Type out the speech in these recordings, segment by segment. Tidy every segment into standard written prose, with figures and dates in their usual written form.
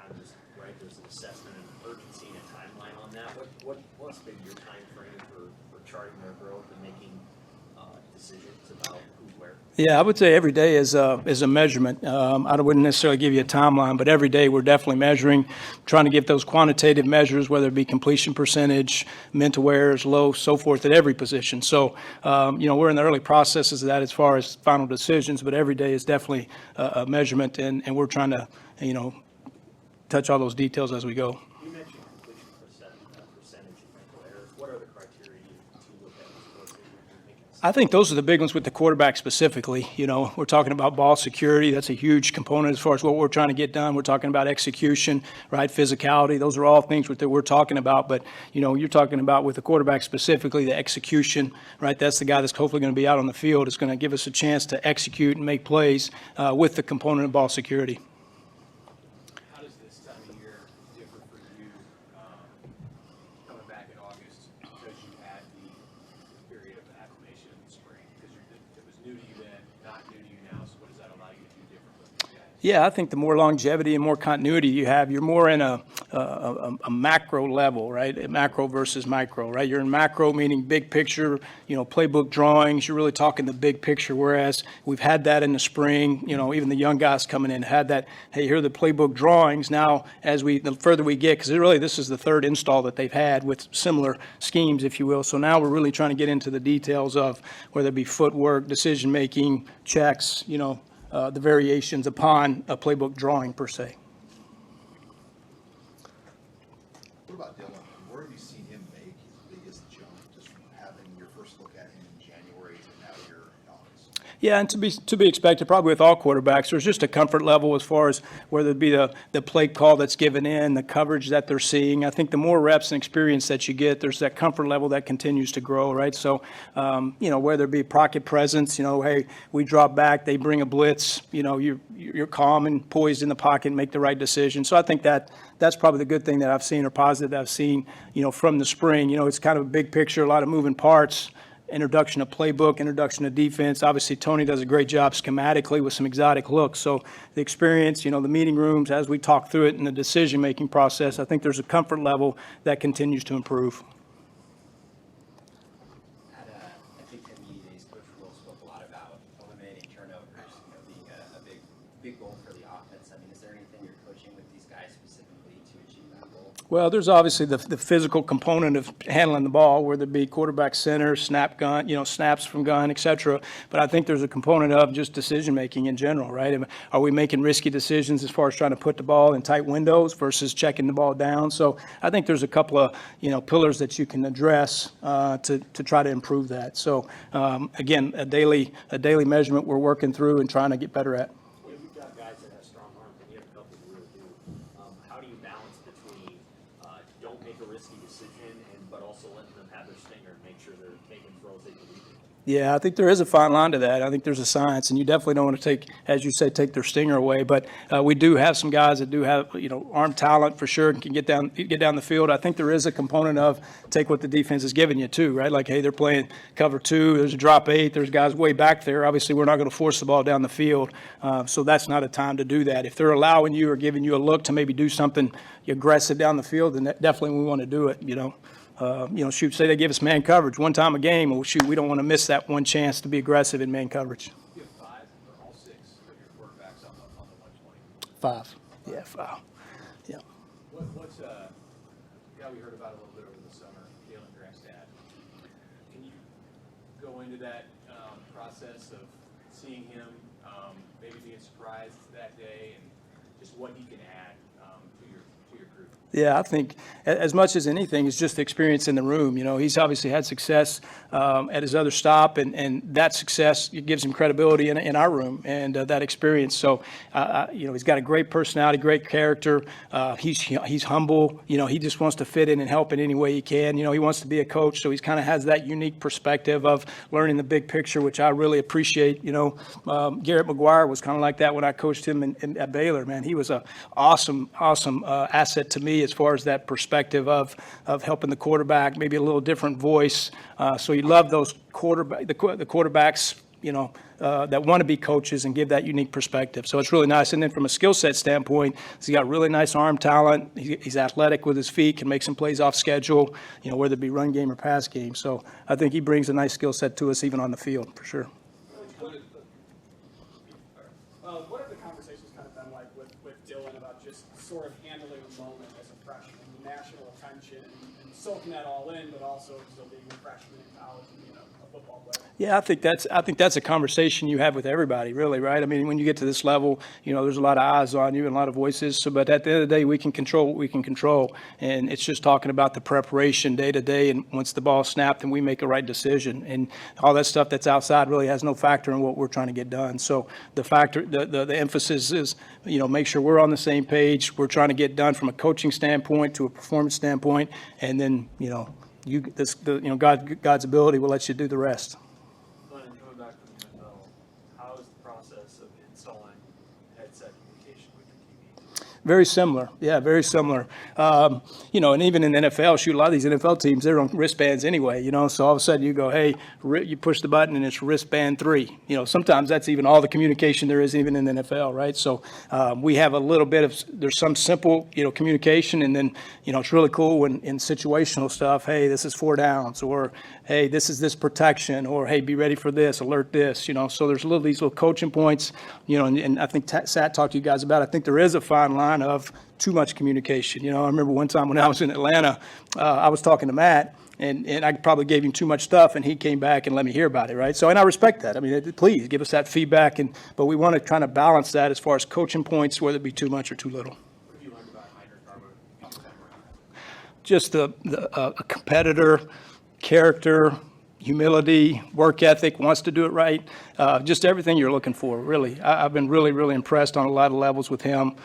kind of just, right, there's an assessment and urgency and a timeline on that. What's been your time frame for charting their growth and making decisions about who where? Yeah, I would say every day is a measurement. I wouldn't necessarily give you a timeline, but every day we're definitely measuring, trying to get those quantitative measures, whether it be completion percentage, mental errors, low, so forth, at every position. So, we're in the early processes of that as far as final decisions, but every day is definitely a measurement, and we're trying to, touch all those details as we go. You mentioned completion percentage and mental errors. What are the criteria to look at as far as you're making? I think those are the big ones with the quarterback specifically. We're talking about ball security. That's a huge component as far as what we're trying to get done. We're talking about execution, right? Physicality. Those are all things that we're talking about. But, you're talking about with the quarterback specifically, the execution, right? That's the guy that's hopefully going to be out on the field. It's going to give us a chance to execute and make plays with the component of ball security. How does this time of year differ for you coming back in August because you had the period of acclimation in the spring? Because it was new to you then, not new to you now. So what does that allow you to do different with these guys? Yeah, I think the more longevity and more continuity you have, you're more in a macro level, right? Macro versus micro, right? You're in macro, meaning big picture, playbook drawings. You're really talking the big picture, whereas we've had that in the spring. Even the young guys coming in had that, hey, here are the playbook drawings. Now, the further we get, because really this is the third install that they've had with similar schemes, if you will. So now we're really trying to get into the details of whether it be footwork, decision-making, checks, the variations upon a playbook drawing per se. What about Dylan? Where have you seen him make his biggest jump just from having your first look at him in January to now here in August? Yeah, and to be expected, probably with all quarterbacks, there's just a comfort level as far as whether it be the play call that's given in, the coverage that they're seeing. I think the more reps and experience that you get, there's that comfort level that continues to grow, right? So, whether it be pocket presence, hey, we drop back, they bring a blitz, you're calm and poised in the pocket and make the right decision. So I think that's probably the good thing that I've seen or positive that I've seen, from the spring. It's kind of a big picture, a lot of moving parts. Introduction of playbook, introduction of defense. Obviously, Tony does a great job schematically with some exotic looks. So the experience, the meeting rooms, as we talk through it in the decision-making process, I think there's a comfort level that continues to improve. At I think the media days, Coach Rule spoke a lot about eliminating turnovers, being a big goal for the offense. I mean, is there anything you're coaching with these guys specifically to achieve that goal? Well, there's obviously the physical component of handling the ball, whether it be quarterback center, snap gun, snaps from gun, et cetera. But I think there's a component of just decision-making in general, right? Are we making risky decisions as far as trying to put the ball in tight windows versus checking the ball down? So I think there's a couple of, pillars that you can address to try to improve that. So, again, a daily measurement we're working through and trying to get better at. You've got guys that have strong arms, and you have a couple who really do. How do you balance between don't make a risky decision, but also letting them have their stinger and make sure they're taking throws they believe in? Yeah, I think there is a fine line to that. I think there's a science, and you definitely don't want to take their stinger away. But we do have some guys that do have, arm talent for sure and can get down the field. I think there is a component of take what the defense is giving you too, right? Like, hey, they're playing cover 2. There's a drop 8. There's guys way back there. Obviously, we're not going to force the ball down the field, so that's not a time to do that. If they're allowing you or giving you a look to maybe do something aggressive down the field, then definitely we want to do it. Say they give us man coverage one time a game. Well, we don't want to miss that one chance to be aggressive in man coverage. You have 5 or all 6 of your quarterbacks on the 120. 5. Yeah, 5. Yeah. What's a guy we heard about a little bit over the summer, Jalen Grandstad? Can you go into that process of seeing him, maybe being surprised that day, and just what he can add to your group? Yeah, I think as much as anything is just the experience in the room. He's obviously had success at his other stop, and that success gives him credibility in our room and that experience. So, he's got a great personality, great character. He's humble. He just wants to fit in and help in any way he can. He wants to be a coach, so he kind of has that unique perspective of learning the big picture, which I really appreciate. Garrett McGuire was kind of like that when I coached him at Baylor. Man, he was an awesome asset to me as far as that perspective of helping the quarterback, maybe a little different voice. So you love those the quarterbacks, that want to be coaches and give that unique perspective. So it's really nice. And then from a skill set standpoint, he's got really nice arm talent. He's athletic with his feet, can make some plays off schedule, whether it be run game or pass game. So I think he brings a nice skill set to us even on the field, for sure. What have the conversations kind of been like with Dylan about just sort of handling a moment as a freshman, the national attention, and soaking that all in, but also still being a freshman in college and being a football player? Yeah, I think that's a conversation you have with everybody, really, right? I mean, when you get to this level, there's a lot of eyes on you and a lot of voices. So, but at the end of the day, we can control what we can control, and it's just talking about the preparation day to day. And once the ball's snapped, then we make a right decision, and all that stuff that's outside really has no factor in what we're trying to get done. So the emphasis is, make sure we're on the same page. We're trying to get done from a coaching standpoint to a performance standpoint, and then God's ability will let you do the rest. Coming back to the NFL, how is the process of installing headset communication with your TV? Very similar. Yeah, very similar. And even in the NFL, shoot, a lot of these NFL teams, they're on wristbands anyway, so all of a sudden you go, hey, you push the button and it's wristband 3. Sometimes that's even all the communication there is even in the NFL, right? So we have a little bit of, there's some simple, communication, and then, it's really cool when in situational stuff, hey, this is 4 downs, or hey, this is this protection, or hey, be ready for this, alert this, so there's these little coaching points, and I think Sat talked to you guys about it. I think there is a fine line of too much communication. I remember one time when I was in Atlanta, I was talking to Matt, and I probably gave him too much stuff, and he came back and let me hear about it, right? So, and I respect that. I mean, please give us that feedback, but we want to kind of balance that as far as coaching points, whether it be too much or too little. What have you learned about Heinrich Garber? Just a competitor, character, humility, work ethic, wants to do it right, just everything you're looking for, really. I've been really, really impressed on a lot of levels with him.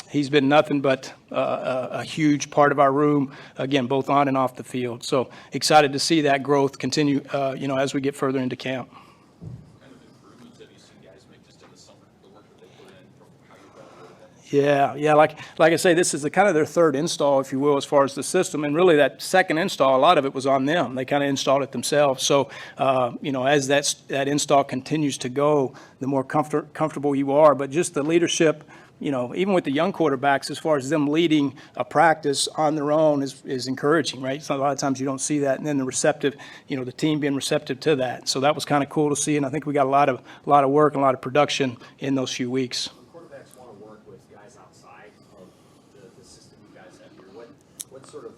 He's been nothing but a huge part of our room, again, both on and off the field. So excited to see that growth continue, as we get further into camp. What kind of improvements have you seen guys make just in the summer, the work that they put in from how you evaluated them? Yeah. Like I say, this is kind of their third install, if you will, as far as the system. And really that second install, a lot of it was on them. They kind of installed it themselves. So, as that install continues to go, the more comfortable you are. But just the leadership, even with the young quarterbacks, as far as them leading a practice on their own is encouraging, right? So a lot of times you don't see that. And then the team being receptive to that. So that was kind of cool to see. And I think we got a lot of work and a lot of production in those few weeks. Quarterbacks want to work with guys outside of the system you guys have here. What sort of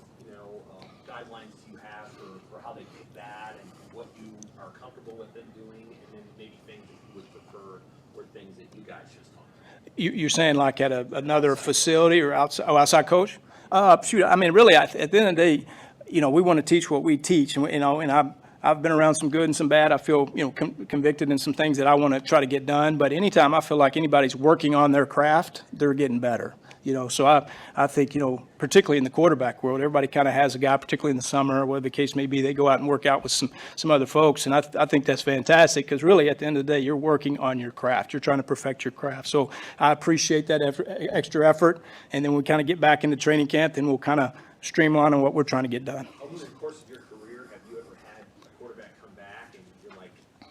guidelines do you have for how they pick that, and what you are comfortable with them doing, and then maybe things that you would prefer or things that you guys just talked about? You're saying like at another facility or outside coach? Shoot, I mean, really, at the end of the day, we want to teach what we teach, and I've been around some good and some bad. I feel, convicted in some things that I want to try to get done. But anytime I feel like anybody's working on their craft, they're getting better. So I think, particularly in the quarterback world, everybody kind of has a guy, particularly in the summer, or whatever the case may be, they go out and work out with some other folks. And I think that's fantastic, because really at the end of the day, you're working on your craft. You're trying to perfect your craft. So I appreciate that extra effort. And then we kind of get back into training camp, then we'll kind of streamline on what we're trying to get done. Over the course of your career, have you ever had a quarterback come back and you're like, I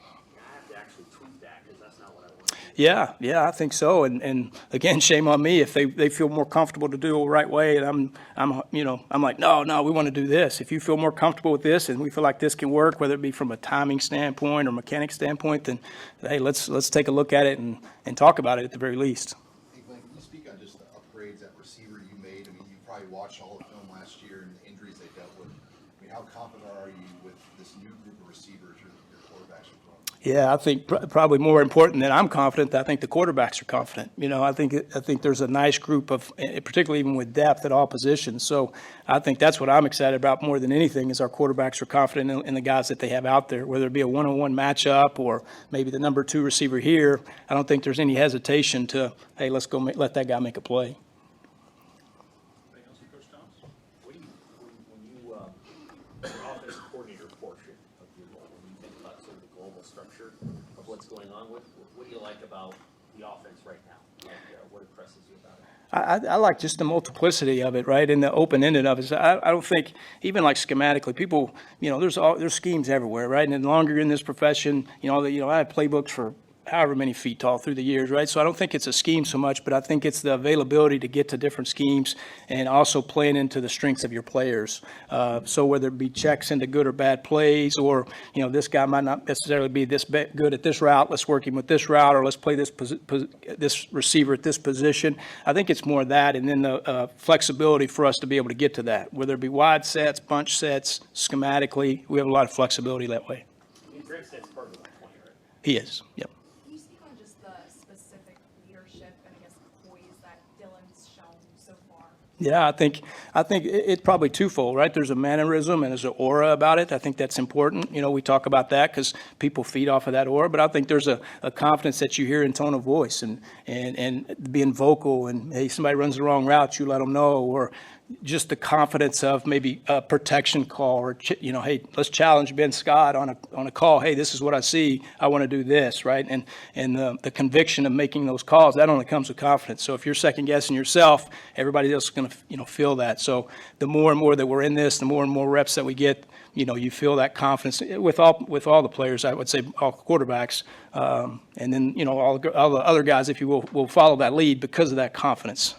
have to actually tweak that because that's not what I want to do? Yeah, I think so. And again, shame on me if they feel more comfortable to do it the right way. And I'm like, no, we want to do this. If you feel more comfortable with this and we feel like this can work, whether it be from a timing standpoint or mechanic standpoint, then hey, let's take a look at it and talk about it at the very least. Hey, Glenn, can you speak on just the upgrades at receiver you made? I mean, you probably watched all the film last year and the injuries they dealt with. I mean, how confident are you with this new group of receivers your quarterbacks are throwing? Yeah, I think probably more important than I'm confident, I think the quarterbacks are confident. I think there's a nice group of, particularly even with depth at all positions. So I think that's what I'm excited about more than anything is our quarterbacks are confident in the guys that they have out there, whether it be a one-on-one matchup or maybe the number 2 receiver here. I don't think there's any hesitation to, hey, let's go let that guy make a play. Anything else for Coach Thomas? When you offensive coordinator portion of your role, when you think about sort of the global structure of what's going on, what do you like about the offense right now? What impresses you about it? I like just the multiplicity of it, right, and the open-ended of it. So I don't think, even like schematically, people, there's schemes everywhere, right? And the longer you're in this profession, I have playbooks for however many feet tall through the years, right? So I don't think it's a scheme so much, but I think it's the availability to get to different schemes and also playing into the strengths of your players. So whether it be checks into good or bad plays, or, this guy might not necessarily be this good at this route, let's work him with this route, or let's play this receiver at this position. I think it's more that, and then the flexibility for us to be able to get to that, whether it be wide sets, bunch sets, schematically, we have a lot of flexibility that way. Granstad's part of the 20, right? He is, yep. Can you speak on just the specific leadership and I guess poise that Dylan's shown so far? Yeah, I think it's probably twofold, right? There's a mannerism and there's an aura about it. I think that's important. We talk about that because people feed off of that aura. But I think there's a confidence that you hear in tone of voice and being vocal. And hey, somebody runs the wrong route, you let them know, or just the confidence of maybe a protection call, or hey, let's challenge Ben Scott on a call. Hey, this is what I see. I want to do this, right? And the conviction of making those calls, that only comes with confidence. So if you're second guessing yourself, everybody else is going to feel that. So the more and more that we're in this, the more and more reps that we get, you feel that confidence with all the players. I would say all quarterbacks, and then all the other guys, if you will follow that lead because of that confidence.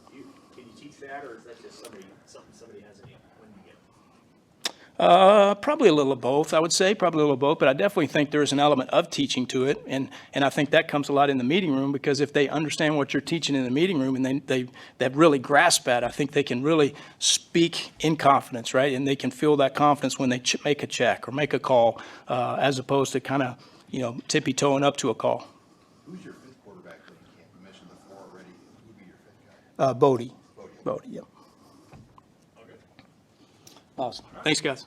Can you teach that, or is that just something somebody has in you when you get? Probably a little of both, I would say, probably a little of both, but I definitely think there's an element of teaching to it, and I think that comes a lot in the meeting room, because if they understand what you're teaching in the meeting room and they really grasp that, I think they can really speak in confidence, right? And they can feel that confidence when they make a check or make a call, as opposed to kind of, tippy-toeing up to a call. Who's your fifth quarterback that you can't? You mentioned the four already. Who would be your fifth guy? Bodie. Bodie. Yep. Awesome. Thanks, guys.